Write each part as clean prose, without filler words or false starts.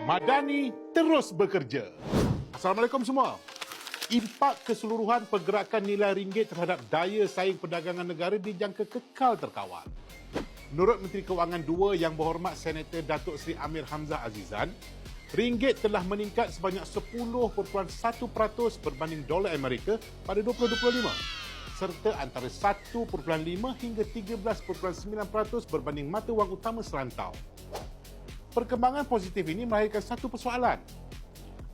Madani terus bekerja. Assalamualaikum semua. Impak keseluruhan pergerakan nilai ringgit terhadap daya saing perdagangan negara dijangka kekal terkawal. Menurut Menteri Kewangan II Yang Berhormat Senator Datuk Seri Amir Hamzah Azizan, ringgit telah meningkat sebanyak 10.1% berbanding dolar Amerika pada 2025 serta antara 1.5 hingga 13.9% berbanding mata wang utama serantau. Perkembangan positif ini melahirkan satu persoalan.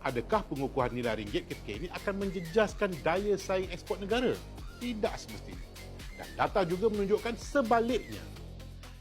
Adakah pengukuhan nilai ringgit ketika ini akan menjejaskan daya saing ekspor negara? Tidak semestinya. Dan data juga menunjukkan sebaliknya.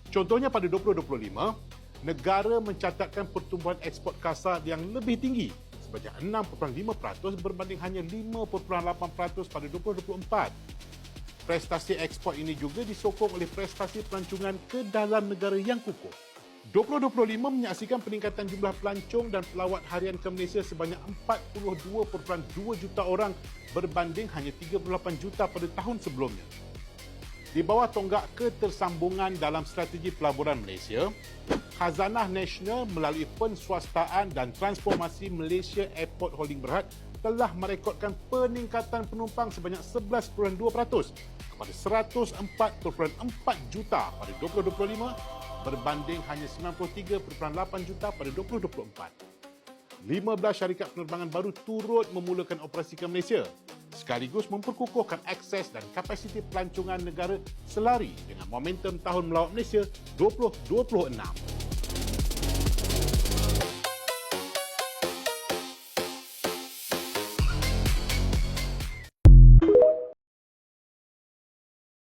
Contohnya pada 2025, negara mencatatkan pertumbuhan ekspor kasar yang lebih tinggi sebanyak 6.5% berbanding hanya 5.8% pada 2024. Prestasi ekspor ini juga disokong oleh prestasi pelancongan ke dalam negara yang kukuh. 2025 menyaksikan peningkatan jumlah pelancong dan pelawat harian ke Malaysia sebanyak 42.2 juta orang berbanding hanya 38 juta pada tahun sebelumnya. Di bawah tonggak ketersambungan dalam strategi pelaburan Malaysia, Khazanah Nasional melalui penswastaan dan transformasi Malaysia Airport Holding Berhad telah merekodkan peningkatan penumpang sebanyak 11.2% kepada 104.4 juta pada 2025 berbanding hanya 93.8 juta pada 2024. 15 syarikat penerbangan baru turut memulakan operasi ke Malaysia, sekaligus memperkukuhkan akses dan kapasiti pelancongan negara selari dengan momentum Tahun Melawat Malaysia 2026.